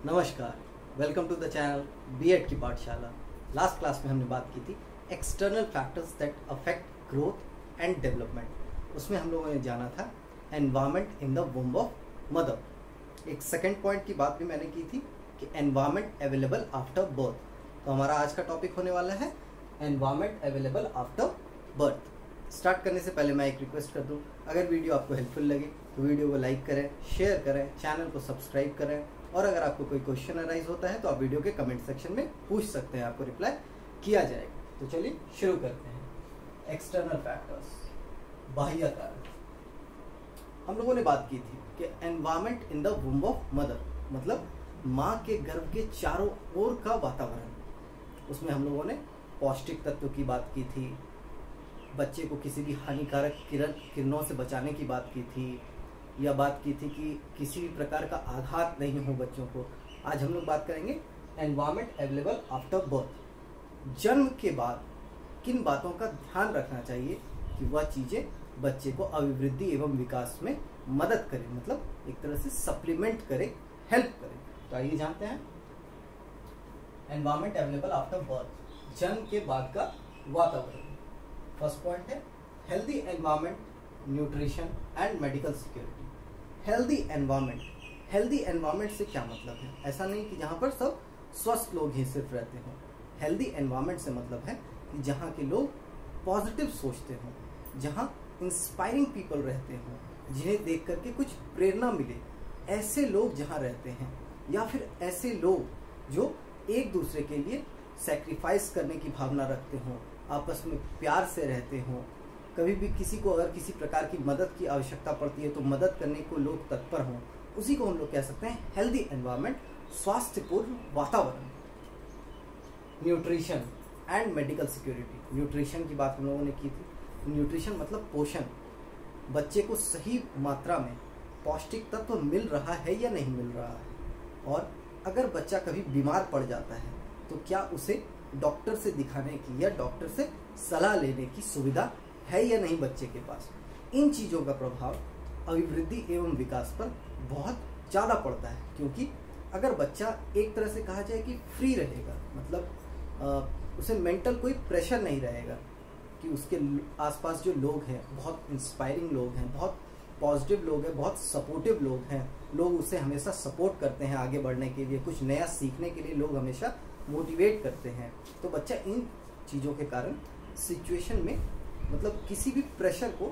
नमस्कार, welcome to the channel BEd की पाठशाला। लास्ट क्लास में हमने बात की थी external factors that affect growth and development. उसमें हम लोगों ने जाना था environment in the womb of mother. एक सेकेंड पॉइंट की बात भी मैंने की थी कि एनवायरनमेंट अवेलेबल आफ्टर बर्थ। तो हमारा आज का टॉपिक होने वाला है environment available after birth. Start करने से पहले मैं एक रिक्वेस्ट कर दूं, अगर वीडियो आपको हेल्पफुल लगे तो वीडियो को लाइक करें, शेयर करें, चैनल को सब्सक्राइब करें, और अगर आपको कोई क्वेश्चन अराइज होता है तो आप वीडियो के कमेंट सेक्शन में पूछ सकते हैं, आपको रिप्लाई किया जाएगा। तो चलिए शुरू करते हैं। एक्सटर्नल फैक्टर्स, बाह्य कारक। हम लोगों ने बात की थी कि environment in the womb of mother मतलब माँ के गर्भ के चारों ओर का वातावरण। उसमें हम लोगों ने पौष्टिक तत्व की बात की थी, बच्चे को किसी भी हानिकारक किरणों से बचाने की बात की थी, या बात की थी कि किसी भी प्रकार का आघात नहीं हो बच्चों को। आज हम लोग बात करेंगे एनवायरनमेंट अवेलेबल आफ्टर बर्थ। जन्म के बाद किन बातों का ध्यान रखना चाहिए कि वह चीज़ें बच्चे को अभिवृद्धि एवं विकास में मदद करें, मतलब एक तरह से सप्लीमेंट करें, हेल्प करें। तो आइए जानते हैं एनवायरनमेंट अवेलेबल आफ्टर बर्थ, जन्म के बाद का वातावरण। फर्स्ट पॉइंट है healthy environment, nutrition and medical security. Healthy environment, healthy environment से क्या मतलब है? ऐसा नहीं कि जहाँ पर सब स्वस्थ लोग ही सिर्फ रहते हों। हेल्दी एनवायरनमेंट से मतलब है कि जहाँ के लोग पॉजिटिव सोचते हों, जहाँ इंस्पायरिंग पीपल रहते हों, जिन्हें देख करके कुछ प्रेरणा मिले, ऐसे लोग जहाँ रहते हैं, या फिर ऐसे लोग जो एक दूसरे के लिए सेक्रीफाइस करने की भावना रखते हों, आपस में प्यार से रहते हों, कभी भी किसी को अगर किसी प्रकार की मदद की आवश्यकता पड़ती है तो मदद करने को लोग तत्पर हों, उसी को हम लोग कह सकते हैं हेल्दी एनवायरनमेंट, स्वास्थ्यपूर्ण वातावरण। Nutrition and medical security, nutrition की बात हम लोगों ने की थी। न्यूट्रिशन मतलब पोषण, बच्चे को सही मात्रा में पौष्टिक तत्व मिल रहा है या नहीं मिल रहा है, और अगर बच्चा कभी बीमार पड़ जाता है तो क्या उसे डॉक्टर से दिखाने की या डॉक्टर से सलाह लेने की सुविधा है या नहीं बच्चे के पास। इन चीज़ों का प्रभाव अभिवृद्धि एवं विकास पर बहुत ज़्यादा पड़ता है, क्योंकि अगर बच्चा एक तरह से कहा जाए कि फ्री रहेगा, मतलब उसे मेंटल कोई प्रेशर नहीं रहेगा कि उसके आसपास जो लोग हैं बहुत इंस्पायरिंग लोग हैं, बहुत पॉजिटिव लोग हैं, बहुत सपोर्टिव लोग हैं, लोग उसे हमेशा सपोर्ट करते हैं आगे बढ़ने के लिए, कुछ नया सीखने के लिए लोग हमेशा मोटिवेट करते हैं, तो बच्चा इन चीज़ों के कारण सिचुएशन में मतलब किसी भी प्रेशर को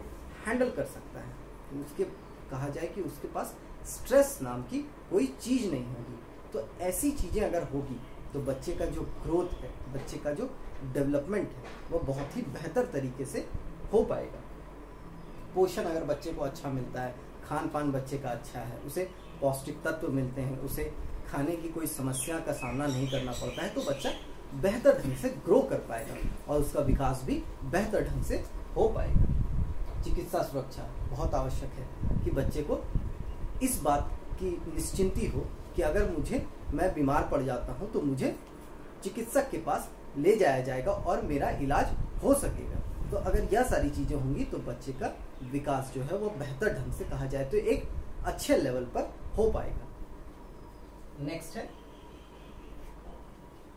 हैंडल कर सकता है। तो उसके कहा जाए कि उसके पास स्ट्रेस नाम की कोई चीज़ नहीं होगी। तो ऐसी चीज़ें अगर होगी तो बच्चे का जो ग्रोथ है, बच्चे का जो डेवलपमेंट है, वो बहुत ही बेहतर तरीके से हो पाएगा। पोषण अगर बच्चे को अच्छा मिलता है, खान पान बच्चे का अच्छा है, उसे पौष्टिक तत्व मिलते हैं, उसे खाने की कोई समस्या का सामना नहीं करना पड़ता है, तो बच्चा बेहतर ढंग से ग्रो कर पाएगा और उसका विकास भी बेहतर ढंग से हो पाएगा। चिकित्सा सुरक्षा बहुत आवश्यक है कि बच्चे को इस बात की निश्चिंती हो कि अगर मैं बीमार पड़ जाता हूँ तो मुझे चिकित्सक के पास ले जाया जाएगा और मेरा इलाज हो सकेगा। तो अगर यह सारी चीज़ें होंगी तो बच्चे का विकास जो है वो बेहतर ढंग से कहा जाए तो एक अच्छे लेवल पर हो पाएगा। नेक्स्ट है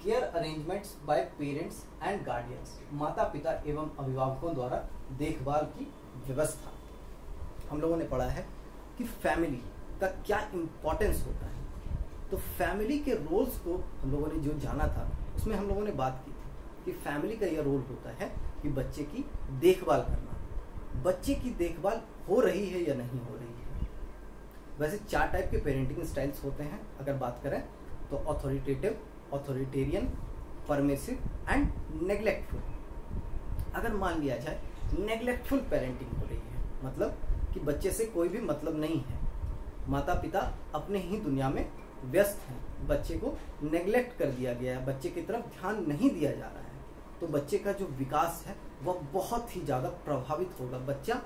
care arrangements bye parents and guardians, माता पिता एवं अभिभावकों द्वारा देखभाल की व्यवस्था। हम लोगों ने पढ़ा है कि फैमिली का क्या इम्पोर्टेंस होता है। तो फैमिली के रोल्स को हम लोगों ने जो जाना था उसमें हम लोगों ने बात की थी कि फैमिली का यह रोल होता है कि बच्चे की देखभाल करना। बच्चे की देखभाल हो रही है या नहीं हो रही है। वैसे 4 टाइप के पेरेंटिंग स्टाइल्स होते हैं अगर बात करें तो अथॉरिटेटिव, ऑथोरिटेरियन, परमिसिव एंड नेग्लेक्टफुल। अगर मान लिया जाए नेग्लेक्टफुल पेरेंटिंग हो रही है, मतलब कि बच्चे से कोई भी मतलब नहीं है, माता पिता अपने ही दुनिया में व्यस्त हैं, बच्चे को नेग्लेक्ट कर दिया गया है, बच्चे की तरफ ध्यान नहीं दिया जा रहा है, तो बच्चे का जो विकास है वह बहुत ही ज़्यादा प्रभावित होगा। बच्चा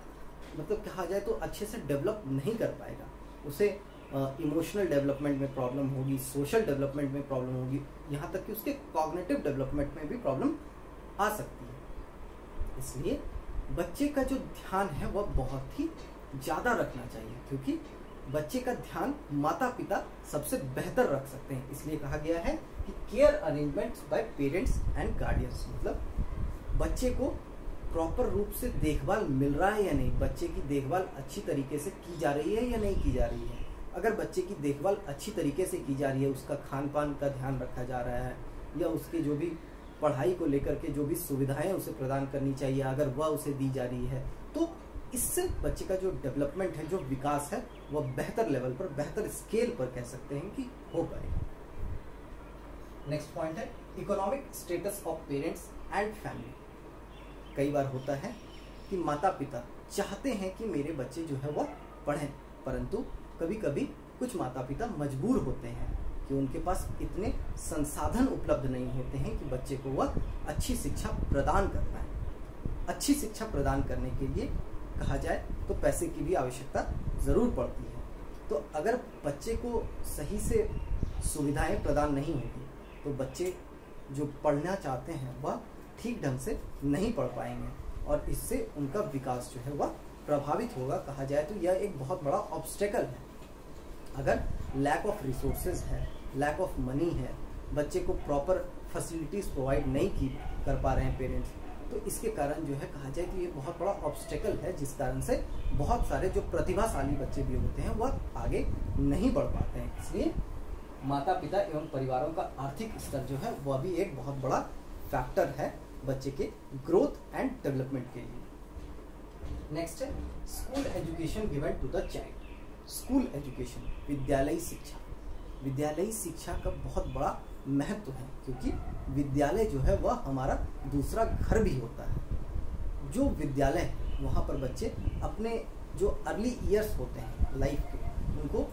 मतलब कहा जाए तो अच्छे से डेवलप नहीं कर पाएगा, उसे इमोशनल डेवलपमेंट में प्रॉब्लम होगी, सोशल डेवलपमेंट में प्रॉब्लम होगी, यहाँ तक कि उसके कॉग्निटिव डेवलपमेंट में भी प्रॉब्लम आ सकती है। इसलिए बच्चे का जो ध्यान है वह बहुत ही ज़्यादा रखना चाहिए, क्योंकि बच्चे का ध्यान माता पिता सबसे बेहतर रख सकते हैं। इसलिए कहा गया है कि care arrangements bye parents and guardians, मतलब बच्चे को प्रॉपर रूप से देखभाल मिल रहा है या नहीं, बच्चे की देखभाल अच्छी तरीके से की जा रही है या नहीं की जा रही है। अगर बच्चे की देखभाल अच्छी तरीके से की जा रही है, उसका खान पान का ध्यान रखा जा रहा है, या उसके जो भी पढ़ाई को लेकर के जो भी सुविधाएं उसे प्रदान करनी चाहिए अगर वह उसे दी जा रही है, तो इससे बच्चे का जो डेवलपमेंट है, जो विकास है, वह बेहतर लेवल पर, बेहतर स्केल पर कह सकते हैं कि हो पाएगा। नेक्स्ट पॉइंट है economic status of parents and family. कई बार होता है कि माता पिता चाहते हैं कि मेरे बच्चे जो है वह पढ़ें, परंतु कभी कभी कुछ माता पिता मजबूर होते हैं कि उनके पास इतने संसाधन उपलब्ध नहीं होते हैं कि बच्चे को वह अच्छी शिक्षा प्रदान कर पाए। अच्छी शिक्षा प्रदान करने के लिए कहा जाए तो पैसे की भी आवश्यकता ज़रूर पड़ती है। तो अगर बच्चे को सही से सुविधाएं प्रदान नहीं होगी तो बच्चे जो पढ़ना चाहते हैं वह ठीक ढंग से नहीं पढ़ पाएंगे और इससे उनका विकास जो है वह प्रभावित होगा। कहा जाए तो यह एक बहुत बड़ा ऑब्स्टेकल है। अगर लैक ऑफ रिसोर्सेज है, लैक ऑफ मनी है, बच्चे को प्रॉपर फैसिलिटीज़ प्रोवाइड नहीं कर पा रहे हैं पेरेंट्स, तो इसके कारण जो है कहा जाए तो ये बहुत बड़ा ऑब्स्टेकल है, जिस कारण से बहुत सारे जो प्रतिभाशाली बच्चे भी होते हैं वह आगे नहीं बढ़ पाते हैं। इसलिए माता पिता एवं परिवारों का आर्थिक स्तर जो है वह भी एक बहुत बड़ा फैक्टर है बच्चे के ग्रोथ एंड डेवलपमेंट के लिए। नेक्स्ट है school education given to the child. School education, विद्यालयी शिक्षा। विद्यालयी शिक्षा का बहुत बड़ा महत्व है, क्योंकि विद्यालय जो है वह हमारा दूसरा घर भी होता है। जो विद्यालय है वहाँ पर बच्चे अपने जो अर्ली ईयर्स होते हैं लाइफ के, उनको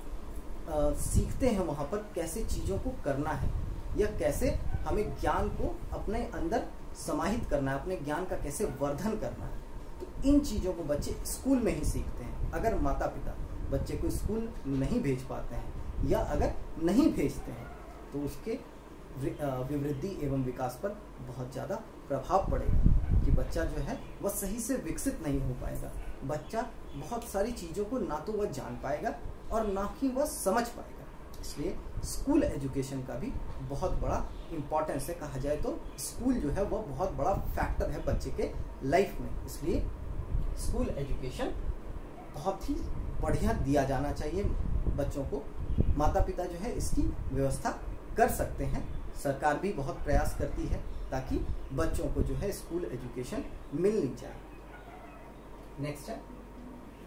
सीखते हैं वहाँ पर कैसे चीज़ों को करना है या कैसे हमें ज्ञान को अपने अंदर समाहित करना है, अपने ज्ञान का कैसे वर्धन करना है। तो इन चीज़ों को बच्चे स्कूल में ही सीखते हैं। अगर माता पिता बच्चे को स्कूल नहीं भेज पाते हैं या अगर नहीं भेजते हैं तो उसके विवृद्धि एवं विकास पर बहुत ज़्यादा प्रभाव पड़ेगा कि बच्चा जो है वह सही से विकसित नहीं हो पाएगा। बच्चा बहुत सारी चीज़ों को ना तो वह जान पाएगा और ना ही वह समझ पाएगा। इसलिए स्कूल एजुकेशन का भी बहुत बड़ा इम्पोर्टेंस है। कहा जाए तो स्कूल जो है वह बहुत बड़ा फैक्टर है बच्चे के लाइफ में। इसलिए स्कूल एजुकेशन बहुत ही बढ़िया दिया जाना चाहिए बच्चों को। माता पिता जो है इसकी व्यवस्था कर सकते हैं। सरकार भी बहुत प्रयास करती है ताकि बच्चों को जो है स्कूल एजुकेशन मिलनी चाहिए। नेक्स्ट है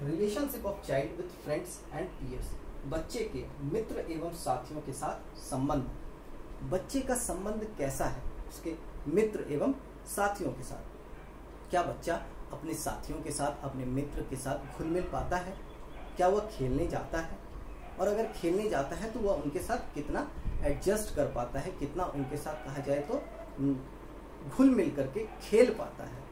relationship of child with friends and peers. बच्चे के मित्र एवं साथियों के साथ संबंध। बच्चे का संबंध कैसा है उसके मित्र एवं साथियों के साथ। क्या बच्चा अपने साथियों के साथ, अपने मित्र के साथ घुल मिल पाता है? क्या वह खेलने जाता है? और अगर खेलने जाता है तो वह उनके साथ कितना एडजस्ट कर पाता है, कितना उनके साथ कहा जाए तो घुल मिल करके खेल पाता है?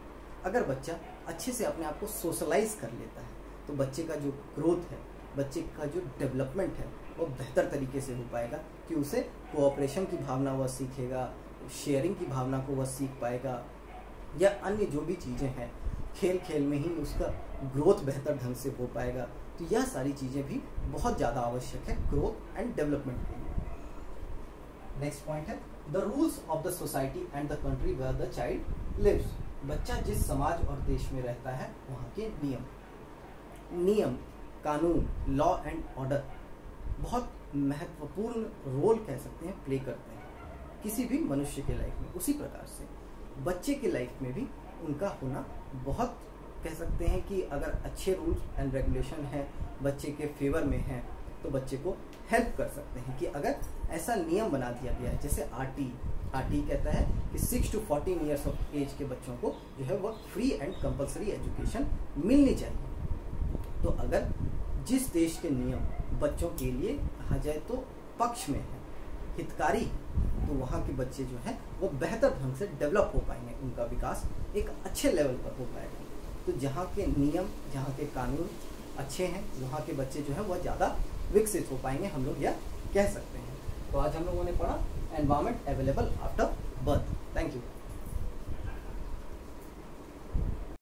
अगर बच्चा अच्छे से अपने आप को सोशलाइज कर लेता है तो बच्चे का जो ग्रोथ है, बच्चे का जो डेवलपमेंट है वो बेहतर तरीके से हो पाएगा कि उसे कोऑपरेशन की भावना वह सीखेगा, शेयरिंग की भावना को वह सीख पाएगा, या अन्य जो भी चीज़ें हैं खेल खेल में ही उसका ग्रोथ बेहतर ढंग से हो पाएगा। तो यह सारी चीज़ें भी बहुत ज़्यादा आवश्यक है ग्रोथ एंड डेवलपमेंट के लिए। नेक्स्ट पॉइंट है the rules of the society and the country where the child lives. बच्चा जिस समाज और देश में रहता है वहाँ के नियम, कानून, लॉ एंड ऑर्डर बहुत महत्वपूर्ण रोल कह सकते हैं प्ले करते हैं किसी भी मनुष्य के लाइफ में। उसी प्रकार से बच्चे के लाइफ में भी उनका होना बहुत कह सकते हैं कि अगर अच्छे रूल्स एंड रेगुलेशन हैं, बच्चे के फेवर में हैं, तो बच्चे को हेल्प कर सकते हैं कि अगर ऐसा नियम बना दिया गया है, जैसे आरटी कहता है कि 6 to 14 ईयर्स ऑफ एज के बच्चों को जो है वह फ्री एंड कंपलसरी एजुकेशन मिलनी चाहिए। तो अगर जिस देश के नियम बच्चों के लिए कहा जाए तो पक्ष में है, हितकारी, तो वहाँ के बच्चे जो है वो बेहतर ढंग से डेवलप हो पाएंगे, उनका विकास एक अच्छे लेवल पर हो पाएगा। तो जहाँ के नियम, जहाँ के कानून अच्छे हैं, वहाँ के बच्चे जो है वह ज़्यादा विकसित हो पाएंगे, हम लोग यह कह सकते हैं। तो आज हम लोगों ने पढ़ा environment available after birth. Thank you.